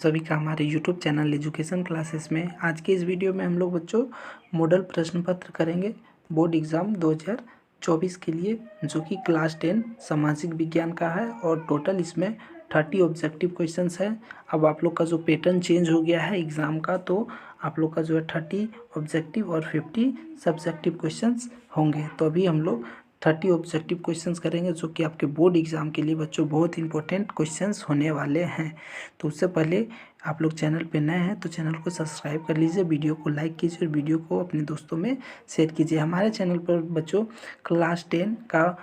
सभी का हमारे YouTube चैनल एजुकेशन क्लासेस में आज के इस वीडियो में हम लोग बच्चों मॉडल प्रश्न पत्र करेंगे बोर्ड एग्ज़ाम 2024 के लिए, जो कि क्लास 10 सामाजिक विज्ञान का है और टोटल इसमें 30 ऑब्जेक्टिव क्वेश्चंस है। अब आप लोग का जो पैटर्न चेंज हो गया है एग्ज़ाम का, तो आप लोग का जो है 30 ऑब्जेक्टिव और 50 सब्जेक्टिव क्वेश्चंस होंगे। तो अभी हम लोग 30 ऑब्जेक्टिव क्वेश्चंस करेंगे, जो कि आपके बोर्ड एग्ज़ाम के लिए बच्चों बहुत इंपॉर्टेंट क्वेश्चंस होने वाले हैं। तो उससे पहले आप लोग चैनल पे नए हैं तो चैनल को सब्सक्राइब कर लीजिए, वीडियो को लाइक कीजिए और वीडियो को अपने दोस्तों में शेयर कीजिए। हमारे चैनल पर बच्चों क्लास 10 का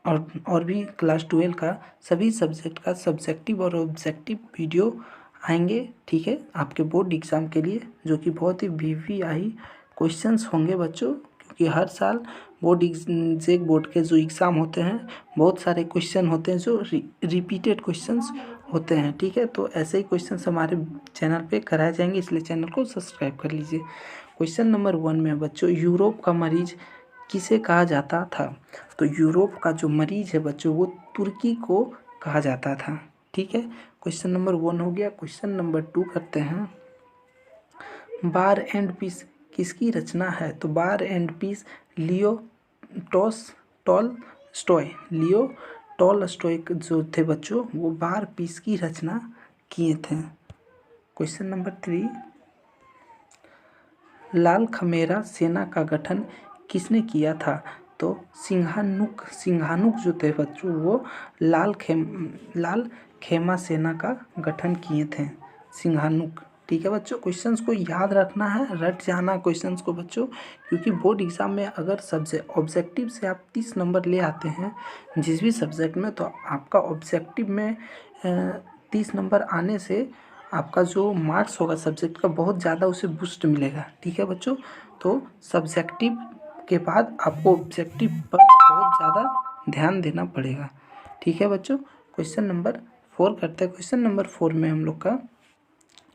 और भी क्लास 12 का सभी सब्जेक्ट का सब्जेक्टिव और ऑब्जेक्टिव वीडियो आएंगे, ठीक है, आपके बोर्ड एग्ज़ाम के लिए, जो कि बहुत ही VVI क्वेश्चंस होंगे बच्चों, क्योंकि हर साल बोर्ड के जो एग्ज़ाम होते हैं बहुत सारे क्वेश्चन होते हैं जो रिपीटेड क्वेश्चंस होते हैं, ठीक है। तो ऐसे ही क्वेश्चंस हमारे चैनल पे कराए जाएंगे, इसलिए चैनल को सब्सक्राइब कर लीजिए। क्वेश्चन नंबर 1 में बच्चों, यूरोप का मरीज किसे कहा जाता था? तो यूरोप का जो मरीज है बच्चों वो तुर्की को कहा जाता था, ठीक है। क्वेश्चन नंबर 1 हो गया। क्वेश्चन नंबर 2 करते हैं। बार एंड पीस किसकी रचना है? तो बार एंड पीस लियो टॉलस्टॉय जो थे बच्चों, वो बार पीस की रचना किए थे। क्वेश्चन नंबर 3, लाल खमेरा सेना का गठन किसने किया था? तो सिंघानुक जो थे बच्चों वो लाल खेमा सेना का गठन किए थे, सिंघानुक, ठीक है बच्चों। क्वेश्चंस को याद रखना है, रट जाना क्वेश्चंस को बच्चों, क्योंकि बोर्ड एग्ज़ाम में अगर ऑब्जेक्टिव से आप 30 नंबर ले आते हैं जिस भी सब्जेक्ट में, तो आपका ऑब्जेक्टिव में 30 नंबर आने से आपका जो मार्क्स होगा सब्जेक्ट का बहुत ज़्यादा उसे बूस्ट मिलेगा, ठीक है बच्चों। तो सब्जेक्टिव के बाद आपको ऑब्जेक्टिव पर बहुत ज़्यादा ध्यान देना पड़ेगा, ठीक है बच्चों। क्वेश्चन नंबर 4 करते हैं। क्वेश्चन नंबर 4 में हम लोग का,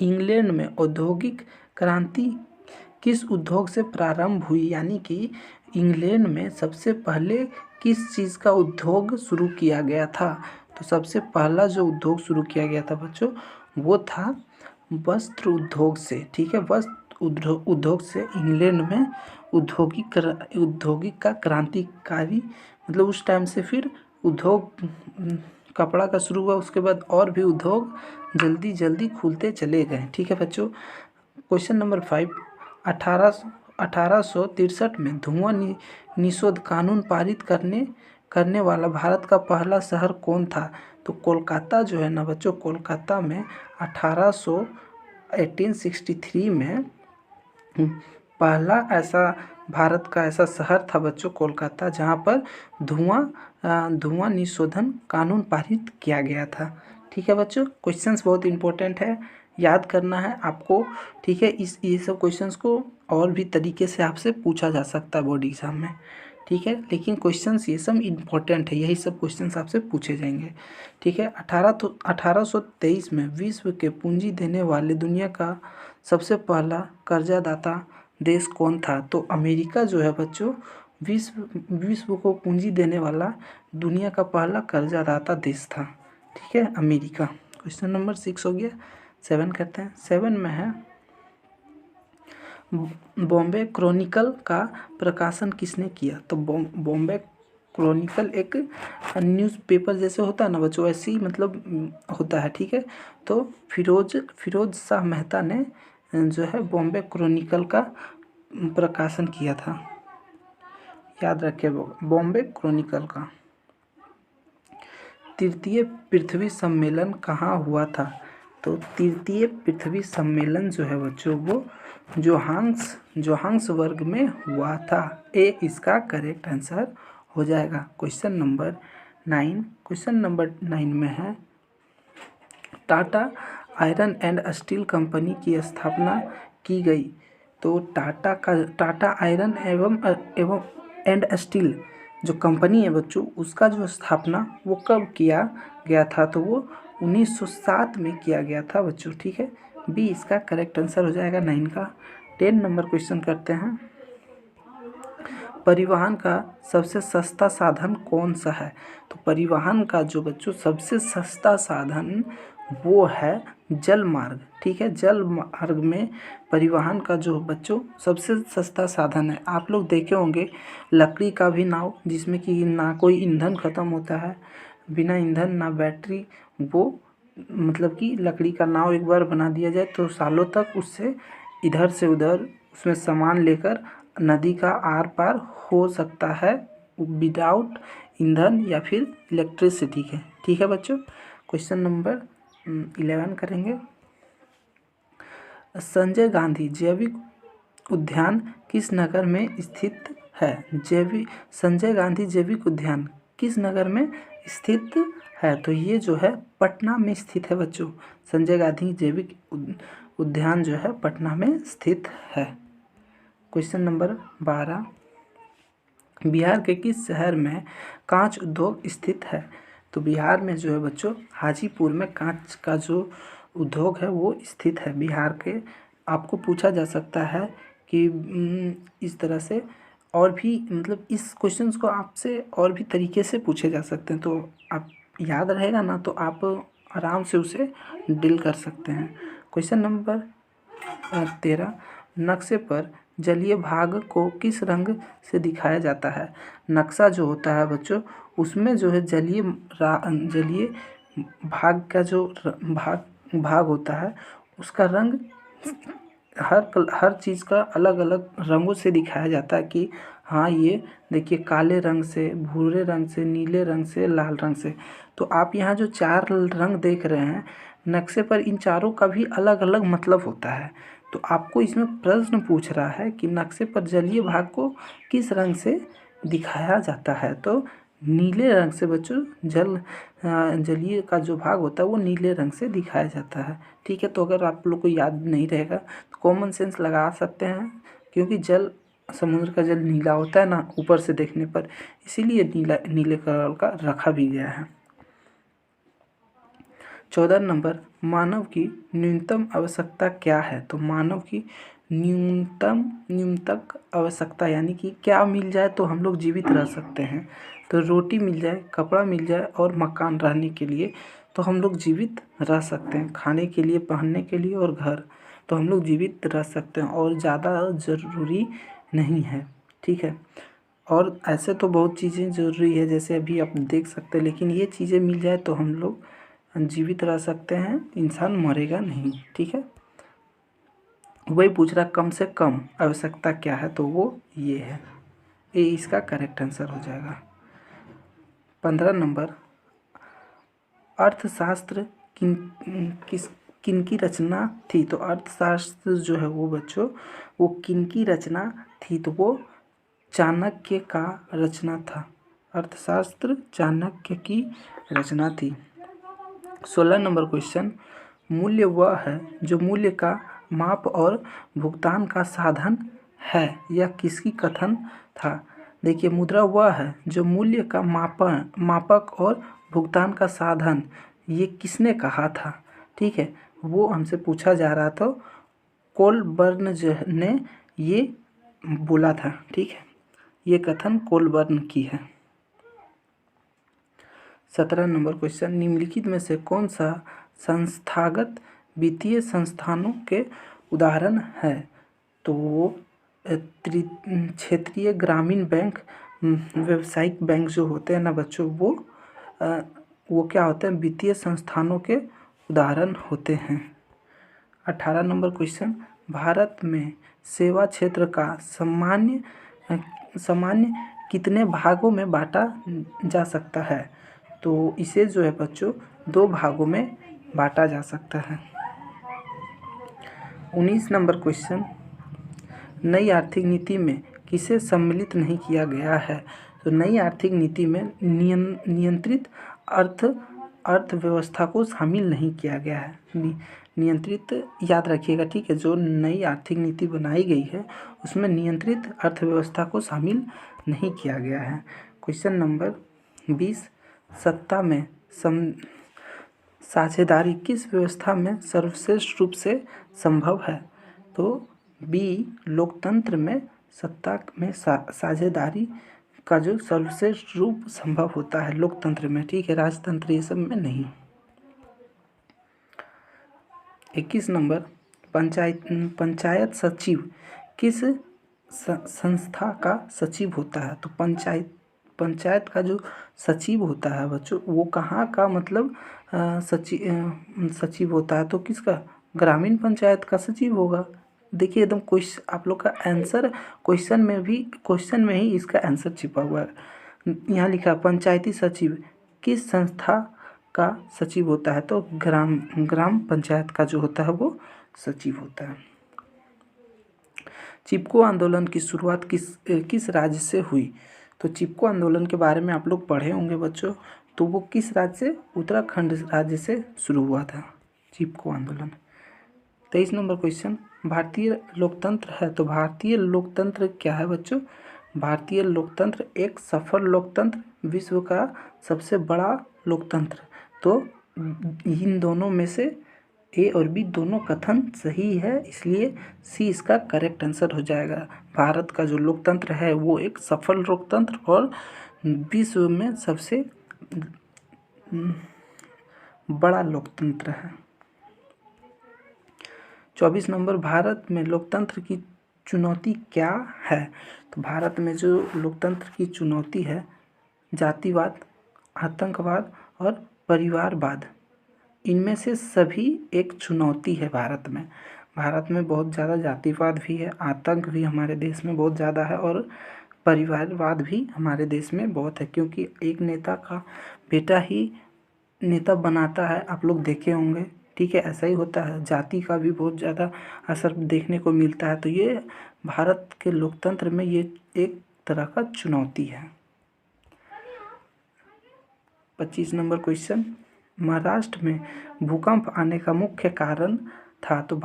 इंग्लैंड में औद्योगिक क्रांति किस उद्योग से प्रारंभ हुई? यानी कि इंग्लैंड में सबसे पहले किस चीज़ का उद्योग शुरू किया गया था? तो सबसे पहला जो उद्योग शुरू किया गया था बच्चों वो था वस्त्र उद्योग से, ठीक है। वस्त्र उद्योग से इंग्लैंड में औद्योगिक का क्रांतिकारी, मतलब उस टाइम से फिर उद्योग कपड़ा का शुरू हुआ, उसके बाद और भी उद्योग जल्दी जल्दी खुलते चले गए, ठीक है बच्चों। क्वेश्चन नंबर 5, 1863 में धुआं निषेध कानून पारित करने वाला भारत का पहला शहर कौन था? तो कोलकाता जो है ना बच्चों, कोलकाता में 1863 में पहला ऐसा भारत का ऐसा शहर था बच्चों कोलकाता, जहाँ पर धुआं निशोधन कानून पारित किया गया था, ठीक है बच्चों। क्वेश्चंस बहुत इंपॉर्टेंट है, याद करना है आपको, ठीक है। ये सब क्वेश्चंस को और भी तरीके से आपसे पूछा जा सकता है बोर्ड एग्जाम में, ठीक है, लेकिन क्वेश्चंस ये सब इम्पोर्टेंट है, यही सब क्वेश्चंस आपसे पूछे जाएंगे, ठीक है। 1823 में विश्व के पूंजी देने वाले दुनिया का सबसे पहला कर्जादाता देश कौन था? तो अमेरिका जो है बच्चों विश्व को पूंजी देने वाला दुनिया का पहला कर्जादाता देश था, ठीक है, अमेरिका। क्वेश्चन नंबर 6 हो गया। 7 करते हैं। 7 में है, बॉम्बे क्रॉनिकल का प्रकाशन किसने किया? तो बॉम्बे क्रॉनिकल एक न्यूज़पेपर जैसे होता है ना बच्चों, ऐसे ही मतलब होता है, ठीक है। तो फिरोज शाह मेहता ने जो है बॉम्बे क्रॉनिकल का प्रकाशन किया था, याद रखिए बॉम्बे क्रॉनिकल का। तृतीय पृथ्वी सम्मेलन कहाँ हुआ था? तो तृतीय पृथ्वी सम्मेलन जो है बच्चों वो जोहान्सबर्ग में हुआ था। ए इसका करेक्ट आंसर हो जाएगा। Question number 9। क्वेश्चन नंबर 9 में है, Tata iron and steel company की स्थापना की गई। तो टाटा आयरन एवं एंड स्टील जो कंपनी है बच्चों, उसका जो स्थापना वो कब किया गया था? तो वो 1907 में किया गया था बच्चों, ठीक है। बी इसका करेक्ट आंसर हो जाएगा 9 का। 10 नंबर क्वेश्चन करते हैं। परिवहन का सबसे सस्ता साधन कौन सा है? तो परिवहन का जो बच्चों सबसे सस्ता साधन वो है जल मार्ग, ठीक है। जल मार्ग में परिवहन का जो बच्चों सबसे सस्ता साधन है, आप लोग देखे होंगे लकड़ी का भी नाव, जिसमें कि ना कोई ईंधन ख़त्म होता है, बिना ईंधन ना बैटरी, वो मतलब कि लकड़ी का नाव एक बार बना दिया जाए तो सालों तक उससे इधर से उधर उसमें सामान लेकर नदी का आर पार हो सकता है विदाउट ईंधन या फिर इलेक्ट्रिसिटी के। ठीक है बच्चों। क्वेश्चन नंबर 11 करेंगे। संजय गांधी जैविक उद्यान किस नगर में स्थित है? संजय गांधी जैविक उद्यान किस नगर में स्थित है? तो ये जो है पटना में स्थित है बच्चों। संजय गांधी जैविक उद्यान जो है पटना में स्थित है। क्वेश्चन नंबर 12, बिहार के किस शहर में कांच उद्योग स्थित है? तो बिहार में जो है बच्चों हाजीपुर में कांच का जो उद्योग है वो स्थित है बिहार के। आपको पूछा जा सकता है कि इस तरह से और भी मतलब इस क्वेश्चंस को आपसे और भी तरीके से पूछे जा सकते हैं, तो आप याद रहेगा ना तो आप आराम से उसे डील कर सकते हैं। क्वेश्चन नंबर 13, नक्शे पर जलीय भाग को किस रंग से दिखाया जाता है? नक्शा जो होता है बच्चों उसमें जो है जलीय भाग का जो भाग होता है उसका रंग हर चीज़ का अलग अलग रंगों से दिखाया जाता है कि हाँ ये देखिए काले रंग से, भूरे रंग से, नीले रंग से, लाल रंग से। तो आप यहाँ जो 4 रंग देख रहे हैं नक्शे पर, इन चारों का भी अलग अलग मतलब होता है। तो आपको इसमें प्रश्न पूछ रहा है कि नक्शे पर जलीय भाग को किस रंग से दिखाया जाता है? तो नीले रंग से बच्चों जलीय का जो भाग होता है वो नीले रंग से दिखाया जाता है। ठीक है। तो अगर आप लोग को याद नहीं रहेगा तो कॉमन सेंस लगा सकते हैं, क्योंकि समुद्र का जल नीला होता है ना ऊपर से देखने पर, इसीलिए नीले कलर का रखा भी गया है। 14 नंबर, मानव की न्यूनतम आवश्यकता क्या है? तो मानव की न्यूनतम आवश्यकता यानी कि क्या मिल जाए तो हम लोग जीवित रह सकते हैं? तो रोटी मिल जाए, कपड़ा मिल जाए और मकान रहने के लिए तो हम लोग जीवित रह सकते हैं। खाने के लिए, पहनने के लिए और घर तो हम लोग जीवित रह सकते हैं, और ज़्यादा ज़रूरी नहीं है। ठीक है। और ऐसे तो बहुत चीज़ें ज़रूरी है जैसे अभी आप देख सकते हैं, लेकिन ये चीज़ें मिल जाए तो हम लोग जीवित रह सकते हैं, इंसान मरेगा नहीं। ठीक है। वही पूछ रहा कम से कम आवश्यकता क्या है, तो वो ये है, ये इसका करेक्ट आंसर हो जाएगा। 15 नंबर, अर्थशास्त्र किन की रचना थी? तो अर्थशास्त्र जो है वो बच्चों वो किन की रचना थी? तो वो चाणक्य का रचना था। अर्थशास्त्र चाणक्य की रचना थी। 16 नंबर क्वेश्चन, मूल्य वह है जो मूल्य का माप और भुगतान का साधन है, यह किसकी कथन था? देखिए मुद्रा वह है जो मूल्य का मापक और भुगतान का साधन, ये किसने कहा था? ठीक है, वो हमसे पूछा जा रहा था, कोलबर्न ने ये बोला था। ठीक है, ये कथन कोलबर्न की है। 17 नंबर क्वेश्चन, निम्नलिखित में से कौन सा संस्थागत वित्तीय संस्थानों के उदाहरण है? तो वो क्षेत्रीय ग्रामीण बैंक, व्यावसायिक बैंक जो होते हैं ना बच्चों वो क्या होते हैं? वित्तीय संस्थानों के उदाहरण होते हैं। 18 नंबर क्वेश्चन, भारत में सेवा क्षेत्र का सामान्य कितने भागों में बांटा जा सकता है? तो इसे जो है बच्चों 2 भागों में बांटा जा सकता है। 19 नंबर क्वेश्चन, नई आर्थिक नीति में किसे सम्मिलित नहीं किया गया है? तो नई आर्थिक नीति में नियंत्रित अर्थव्यवस्था को शामिल नहीं किया गया है। नियंत्रित याद रखिएगा। ठीक है, जो नई आर्थिक नीति बनाई गई है उसमें नियंत्रित अर्थव्यवस्था को शामिल नहीं किया गया है। क्वेश्चन नंबर 20, सत्ता में साझेदारी किस व्यवस्था में सर्वश्रेष्ठ रूप से संभव है? तो बी, लोकतंत्र में सत्ता में साझेदारी का जो सर्वश्रेष्ठ रूप संभव होता है लोकतंत्र में। ठीक है, राजतंत्र ये सब में नहीं। 21 नंबर, पंचायत सचिव किस संस्था का सचिव होता है? तो पंचायत का जो सचिव होता है बच्चों, वो कहाँ का मतलब सचिव होता है? तो किसका? ग्रामीण पंचायत का सचिव होगा। देखिए एकदम क्वेश्चन, आप लोग का आंसर क्वेश्चन में ही इसका आंसर छिपा हुआ है। यहाँ लिखा पंचायती सचिव किस संस्था का सचिव होता है? तो ग्राम पंचायत का जो होता है वो सचिव होता है। चिपको आंदोलन की शुरुआत किस राज्य से हुई? तो चिपको आंदोलन के बारे में आप लोग पढ़े होंगे बच्चों, तो वो किस राज्य से? उत्तराखंड राज्य से शुरू हुआ था चिपको आंदोलन। 23 नंबर क्वेश्चन, भारतीय लोकतंत्र है तो भारतीय लोकतंत्र क्या है बच्चों? भारतीय लोकतंत्र एक सफल लोकतंत्र, विश्व का सबसे बड़ा लोकतंत्र। तो इन दोनों में से ए और बी दोनों कथन सही है, इसलिए सी इसका करेक्ट आंसर हो जाएगा। भारत का जो लोकतंत्र है वो एक सफल लोकतंत्र और विश्व में सबसे बड़ा लोकतंत्र है। 24 नंबर, भारत में लोकतंत्र की चुनौती क्या है? तो भारत में जो लोकतंत्र की चुनौती है, जातिवाद, आतंकवाद और परिवारवाद, इनमें से सभी एक चुनौती है भारत में। भारत में बहुत ज़्यादा जातिवाद भी है, आतंक भी हमारे देश में बहुत ज़्यादा है और परिवारवाद भी हमारे देश में बहुत है, क्योंकि एक नेता का बेटा ही नेता बनाता है, आप लोग देखे होंगे। ठीक है, ऐसा ही होता है, जाति का भी बहुत ज़्यादा असर देखने को मिलता है। तो ये भारत के लोकतंत्र में ये एक तरह का चुनौती है। 25 नंबर क्वेश्चन, महाराष्ट्र में भूकंप आने का मुख्य कारण था? तो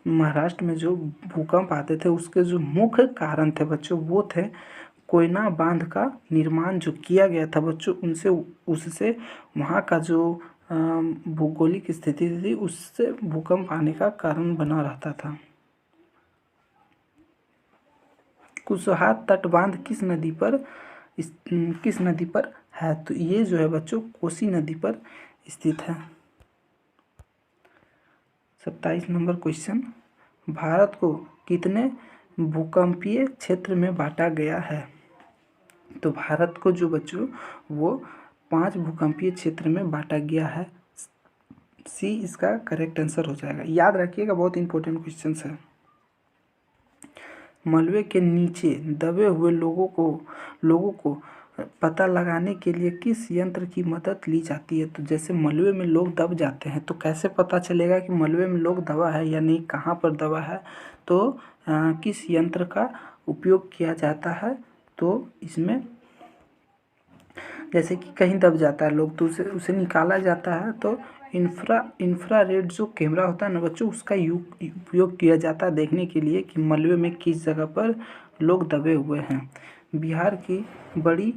महाराष्ट्र में जो भूकंप आते थे उसके जो मुख्य कारण थे बच्चों वो थे कोयना बांध का निर्माण जो किया गया था बच्चों, उससे वहाँ का जो भौगोलिक स्थिति थी उससे भूकंप आने का कारण बना रहता था। कुशवाहा तटबांध किस नदी पर है? तो ये जो है बच्चों कोसी नदी पर स्थित है। 27 नंबर क्वेश्चन, भारत को कितने भूकंपीय क्षेत्र में बांटा गया है? तो भारत को जो बच्चों वो 5 भूकंपीय क्षेत्र में बांटा गया है। सी इसका करेक्ट आंसर हो जाएगा। याद रखिएगा, बहुत इंपॉर्टेंट क्वेश्चन है। मलबे के नीचे दबे हुए लोगों को पता लगाने के लिए किस यंत्र की मदद ली जाती है? तो जैसे मलबे में लोग दब जाते हैं तो कैसे पता चलेगा कि मलबे में लोग दबा है या नहीं, कहाँ पर दबा है? तो किस यंत्र का उपयोग किया जाता है? तो इसमें जैसे कि कहीं दब जाता है लोग तो उसे निकाला जाता है, तो इंफ्रारेड जो कैमरा होता है ना बच्चों, उसका उपयोग किया जाता है देखने के लिए कि मलबे में किस जगह पर लोग दबे हुए हैं। बिहार की बड़ी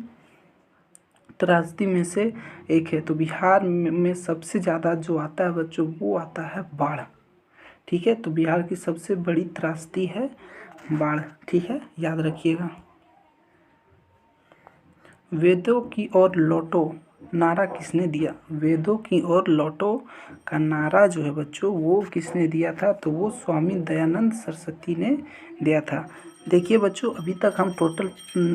त्रासदी में से एक है, तो बिहार में सबसे ज़्यादा जो आता है बच्चों वो आता है बाढ़। ठीक है, तो बिहार की सबसे बड़ी त्रासदी है बाढ़। ठीक है, याद रखिएगा। वेदों की ओर लौटो नारा किसने दिया? वेदों की ओर लौटो का नारा जो है बच्चों वो किसने दिया था? तो वो स्वामी दयानंद सरस्वती ने दिया था। देखिए बच्चों, अभी तक हम टोटल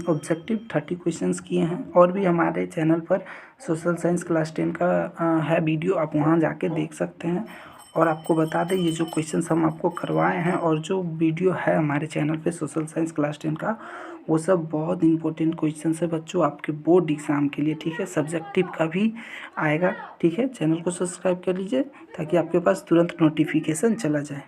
ऑब्जेक्टिव 30 क्वेश्चंस किए हैं और भी हमारे चैनल पर सोशल साइंस क्लास 10 का है वीडियो, आप वहाँ जाके देख सकते हैं। और आपको बता दें, ये जो क्वेश्चंस हम आपको करवाए हैं और जो वीडियो है हमारे चैनल पे सोशल साइंस क्लास 10 का, वो सब बहुत इंपॉर्टेंट क्वेश्चंस है बच्चों आपके बोर्ड एग्ज़ाम के लिए। ठीक है, सब्जेक्टिव का भी आएगा। ठीक है, चैनल को सब्सक्राइब कर लीजिए ताकि आपके पास तुरंत नोटिफिकेशन चला जाए।